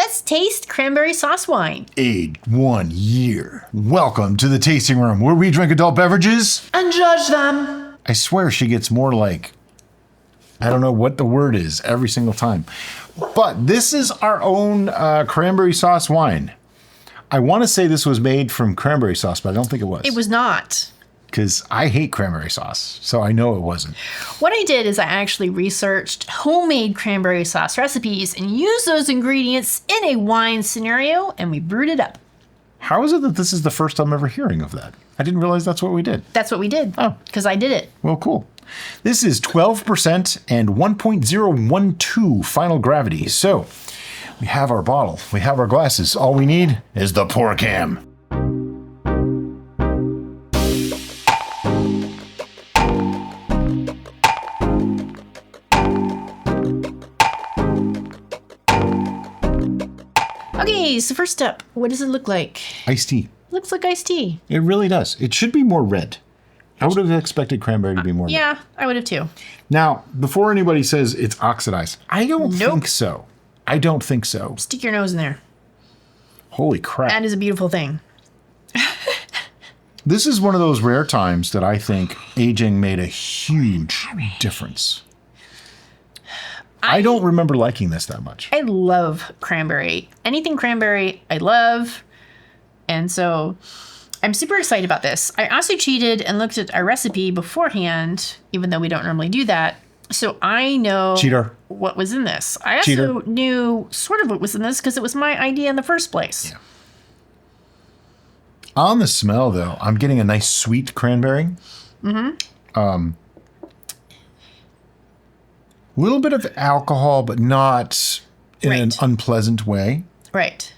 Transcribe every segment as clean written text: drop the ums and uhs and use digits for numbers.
Let's taste cranberry sauce wine. Aged 1 year. Welcome to the tasting room where we drink adult beverages And judge them. I swear she gets more like, I don't know what the word is every single time. But this is our own cranberry sauce wine. I want to say this was made from cranberry sauce, but I don't think it was. It was not. Because I hate cranberry sauce, so I know it wasn't. What I did is I actually researched homemade cranberry sauce recipes and used those ingredients in a wine scenario, and we brewed it up. How is it that this is the first I'm ever hearing of that? I didn't realize that's what we did. That's what we did. Oh. Because I did it. Well, cool. This is 12% and 1.012 final gravity. So we have our bottle, we have our glasses. All we need is the pour cam. Okay, so first up, what does it look like? Iced tea. Looks like iced tea. It really does. It should be more red. I would have expected cranberry to be more red. Yeah, I would have too. Now, before anybody says it's oxidized, I don't think so. I don't think so. Stick your nose in there. Holy crap. That is a beautiful thing. This is one of those rare times that I think aging made a huge difference. I don't remember liking this that much. I love cranberry. Anything cranberry, I love. And so I'm super excited about this. I also cheated and looked at our recipe beforehand, even though we don't normally do that. So I know Cheater. what was in this. I also Cheater. knew sort of what was in this because it was my idea in the first place. Yeah. On the smell, though, I'm getting a nice sweet cranberry. Mm-hmm. Little bit of alcohol, but not in an unpleasant way. Right.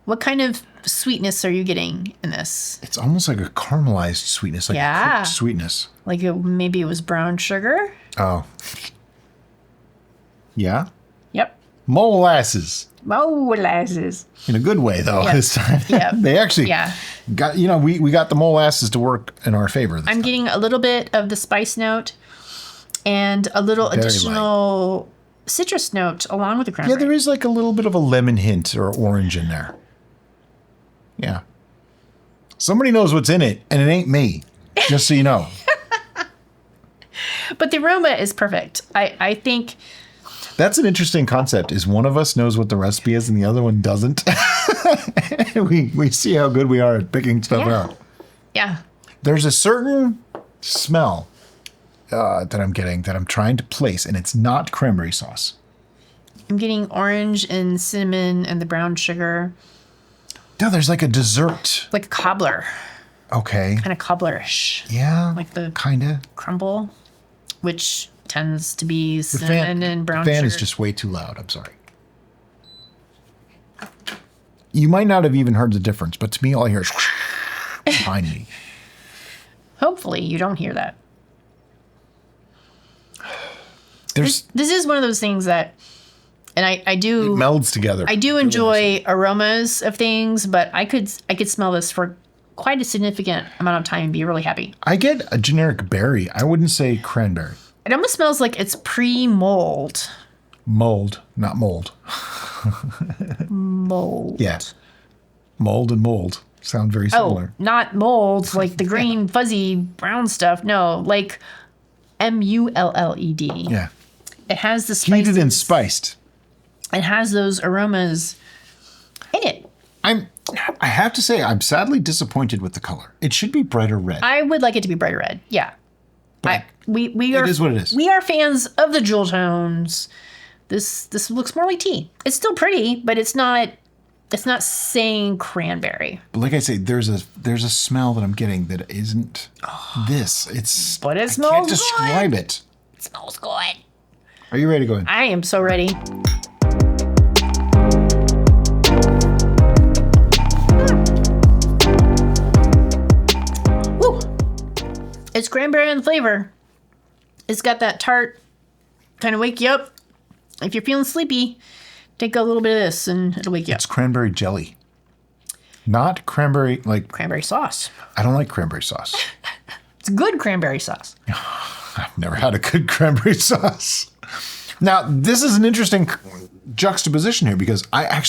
What kind of sweetness are you getting in this? It's almost like a caramelized sweetness, like a cooked sweetness. Like maybe it was brown sugar? Oh. Yeah? Yep. Molasses. Molasses. In a good way, though, this time. Yeah. They actually got, we got the molasses to work in our favor this time. Getting a little bit of the spice note and a little additional citrus note along with the cranberry. Yeah, there is like a little bit of a lemon hint or orange in there. Yeah. Somebody knows what's in it, and it ain't me, just so you know. But the aroma is perfect. I think... That's an interesting concept, is one of us knows what the recipe is and the other one doesn't. we see how good we are at picking stuff out. Yeah. There's a certain smell that I'm getting that I'm trying to place, and it's not cranberry sauce. I'm getting orange and cinnamon and the brown sugar. No, there's like a dessert. Like a cobbler. Okay. Kind of cobblerish. Yeah. Like the kinda crumble, which tends to be cinnamon and brown sugar. The fan sugar. is just way too loud. I'm sorry. You might not have even heard the difference, but to me, all I hear is behind me. Hopefully, you don't hear that. This is one of those things that, and I do it melds together. I do enjoy aromas of things, but I could smell this for quite a significant amount of time and be really happy. I get a generic berry. I wouldn't say cranberry. It almost smells like it's pre-mold. Mold, not mold. Mold. Yeah. Mold and mold sound very similar. Oh, not mold, like the green, fuzzy, brown stuff. No, like M-U-L-L-E-D. Yeah. It has the spices. Heated and spiced. It has those aromas in it. I have to say, I'm sadly disappointed with the color. It should be brighter red. I would like it to be brighter red. Yeah. We are. It is what it is. We are fans of the jewel tones. This looks more like tea. It's still pretty, but it's not saying cranberry. But like I say, there's a smell that I'm getting that isn't this. It's But it I smells can't describe good. it. It smells good. Are you ready to go in? I am so ready. Woo! It's cranberry in flavor. It's got that tart, kind of wake you up. If you're feeling sleepy, take a little bit of this and it'll wake you up. It's cranberry jelly. Not cranberry, like... Cranberry sauce. I don't like cranberry sauce. It's good cranberry sauce. I've never had a good cranberry sauce. Now, this is an interesting juxtaposition here because I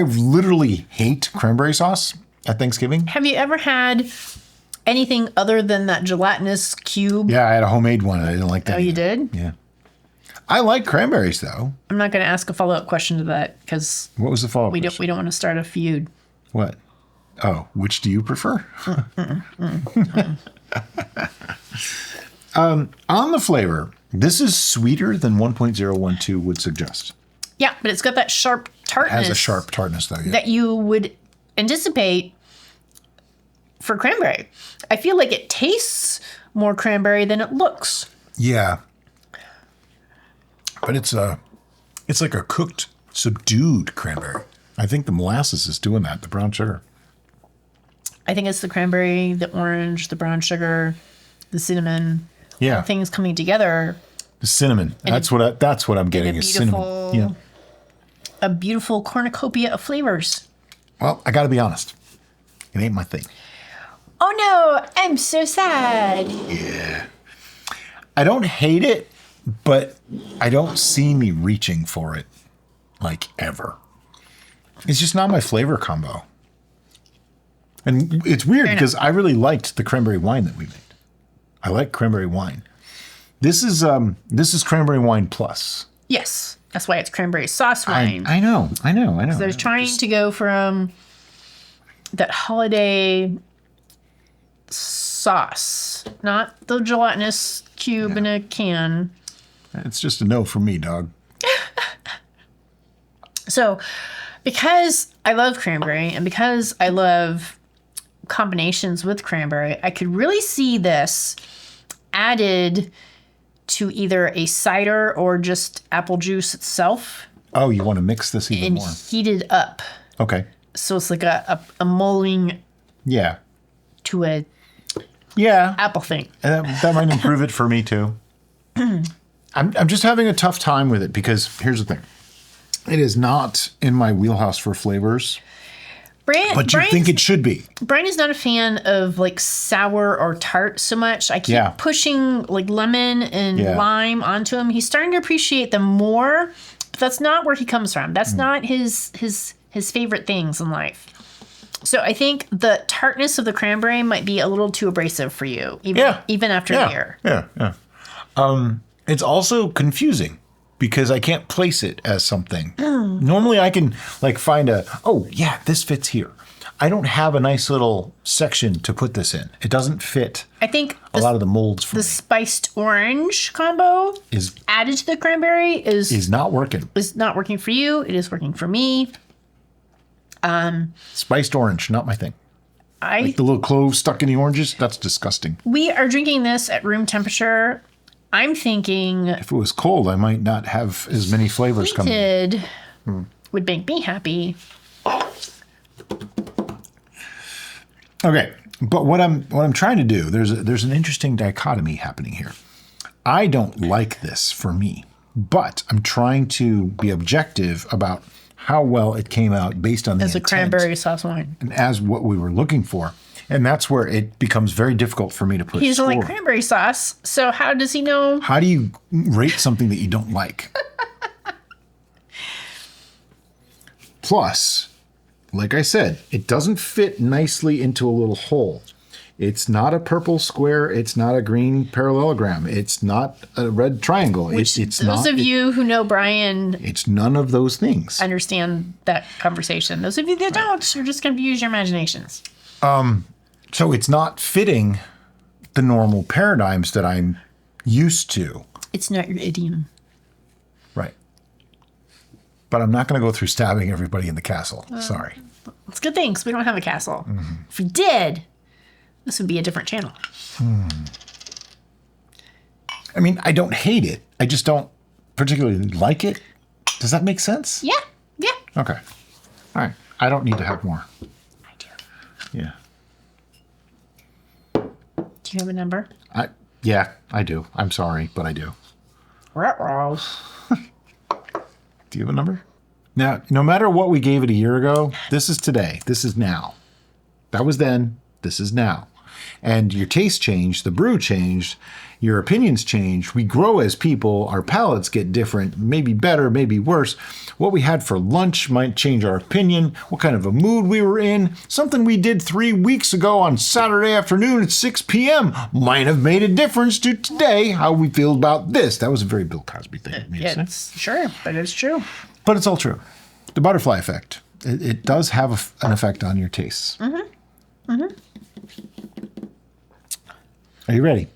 literally hate cranberry sauce at Thanksgiving. Have you ever had anything other than that gelatinous cube? Yeah, I had a homemade one. And I didn't like that. Oh, you either. did? Yeah. I like cranberries though. I'm not going to ask a follow-up question to that because What was the follow-up? we don't want to start a feud. What? Oh, which do you prefer? On the flavor, this is sweeter than 1.012 would suggest. Yeah, but it's got that sharp It tartness. has a sharp tartness though. Yeah. That you would anticipate for cranberry. I feel like it tastes more cranberry than it looks. Yeah. But it's like a cooked, subdued cranberry. I think the molasses is doing that, the brown sugar. I think it's the cranberry, the orange, the brown sugar, the cinnamon. Yeah. Things coming together. The cinnamon. That's what I'm getting is cinnamon. Yeah. A beautiful cornucopia of flavors. Well, I got to be honest. It ain't my thing. Oh no, I'm so sad. Yeah. I don't hate it, but I don't see me reaching for it like ever. It's just not my flavor combo. And it's weird because I really liked the cranberry wine that we made. I like cranberry wine. This is cranberry wine plus. Yes, that's why it's cranberry sauce wine. I know. So they're trying to go from that holiday sauce, not the gelatinous cube in a can. It's just a no for me, dog. So, because I love cranberry and because I love combinations with cranberry, I could really see this added to either a cider or just apple juice itself. Oh, you want to mix this even and more? Heated up. Okay. So it's like a mulling Yeah. to a Yeah. apple thing. And that might improve it for me too. I'm just having a tough time with it because here's the thing. It is not in my wheelhouse for flavors, but you think it should be. Brian is not a fan of like sour or tart so much. I keep pushing like lemon and lime onto him. He's starting to appreciate them more, but that's not where he comes from. That's not his favorite things in life. So I think the tartness of the cranberry might be a little too abrasive for you, even after a year. Yeah. It's also confusing because I can't place it as something. Normally I can like find this fits here. I don't have a nice little section to put this in. It doesn't fit. I think a lot of the molds for the me. spiced orange combo is added to the cranberry is not working. Is not working for you. It is working for me. Spiced orange, not my thing. Like the little cloves stuck in the oranges, that's disgusting. We are drinking this at room temperature. I'm thinking if it was cold, I might not have as many flavors coming. Would make me happy. Okay, but what I'm trying to do, there's an interesting dichotomy happening here. I don't like this for me, but I'm trying to be objective about how well it came out based on the intent as a cranberry sauce wine and as what we were looking for. And that's where it becomes very difficult for me to put. He doesn't like cranberry sauce, so how does he know? How do you rate something that you don't like? Plus, like I said, it doesn't fit nicely into a little hole. It's not a purple square. It's not a green parallelogram. It's not a red triangle. Those of you who know Brian, it's none of those things. Understand that conversation. Those of you that don't, you're just going to use your imaginations. So it's not fitting the normal paradigms that I'm used to. It's not your idiom. Right. But I'm not going to go through stabbing everybody in the castle. Sorry. It's a good thing because we don't have a castle. If we did, this would be a different channel. I mean, I don't hate it. I just don't particularly like it. Does that make sense? Yeah. Okay. All right. I don't need to have more. I do. Yeah. Do you have a number? Yeah, I do. I'm sorry, but I do. Do you have a number? Now, no matter what we gave it a year ago, this is today. This is now. That was then. This is now. and your taste changed, the brew changed, your opinions change. We grow as people. Our palates get different, maybe better, maybe worse. What we had for lunch might change our opinion. What kind of a mood we were in. Something we did 3 weeks ago on Saturday afternoon at 6 p.m. might have made a difference to today, how we feel about this. That was a very Bill Cosby thing. It's sure, but it's true. But it's all true. The butterfly effect. It does have an effect on your tastes. Mm-hmm. Mm-hmm. Are you ready?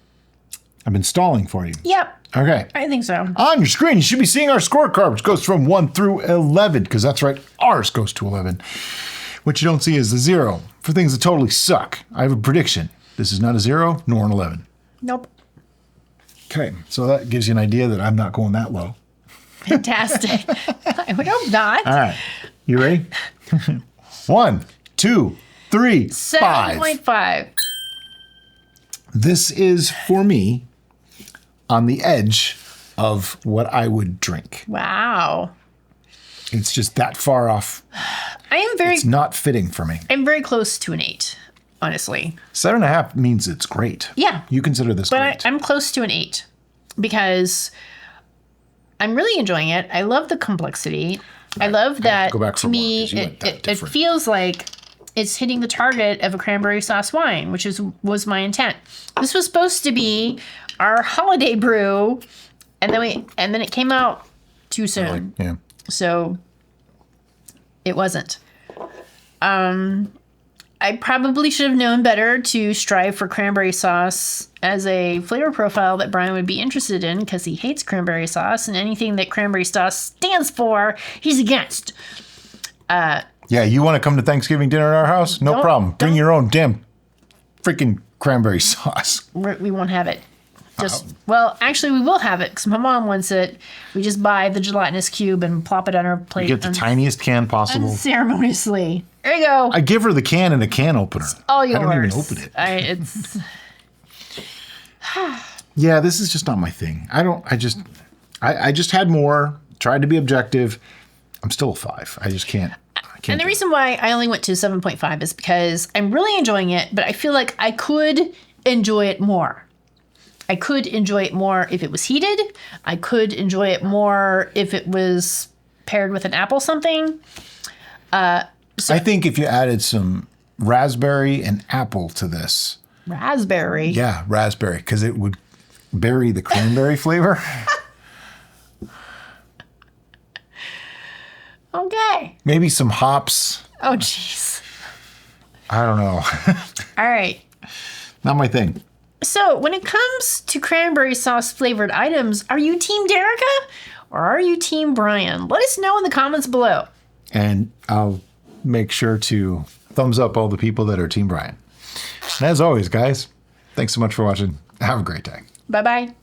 I've been stalling for you. Yep. Okay. I think so. On your screen, you should be seeing our scorecard, which goes from 1 through 11, because that's right, ours goes to 11. What you don't see is the 0 for things that totally suck. I have a prediction. This is not a 0 nor an 11. Nope. Okay, so that gives you an idea that I'm not going that low. Fantastic. I would hope not. All right. You ready? 1, 2, 3, 5. 7.5. This is, for me, on the edge of what I would drink. Wow. It's just that far off. It's not fitting for me. I'm very close to an 8, honestly. 7.5 means it's great. Yeah. You consider this great. But I'm close to an 8 because I'm really enjoying it. I love the complexity. I love that, to me, it feels like it's hitting the target of a cranberry sauce wine, which was my intent. This was supposed to be our holiday brew, and then it came out too soon. Yeah. So it wasn't. I probably should have known better to strive for cranberry sauce as a flavor profile that Brian would be interested in, because he hates cranberry sauce, and anything that cranberry sauce stands for, he's against. Yeah, you want to come to Thanksgiving dinner at our house? No problem. Bring your own damn freaking cranberry sauce. We won't have it. Well, actually, we will have it because my mom wants it. We just buy the gelatinous cube and plop it on her plate. You get the tiniest can possible. Unceremoniously. There you go. I give her the can and a can opener. All yours. I don't even open it. It's Yeah, this is just not my thing. I just had more, tried to be objective. I'm still a 5. I just can't. And the reason why I only went to 7.5 is because I'm really enjoying it, but I feel like I could enjoy it more. I could enjoy it more if it was heated. I could enjoy it more if it was paired with an apple something. I think if you added some raspberry and apple to this. Raspberry? Yeah, raspberry, because it would bury the cranberry flavor. Okay. Maybe some hops. Oh, jeez. I don't know. All right. Not my thing. So when it comes to cranberry sauce flavored items, are you Team Derica or are you Team Brian? Let us know in the comments below. And I'll make sure to thumbs up all the people that are Team Brian. And as always, guys, thanks so much for watching. Have a great day. Bye-bye.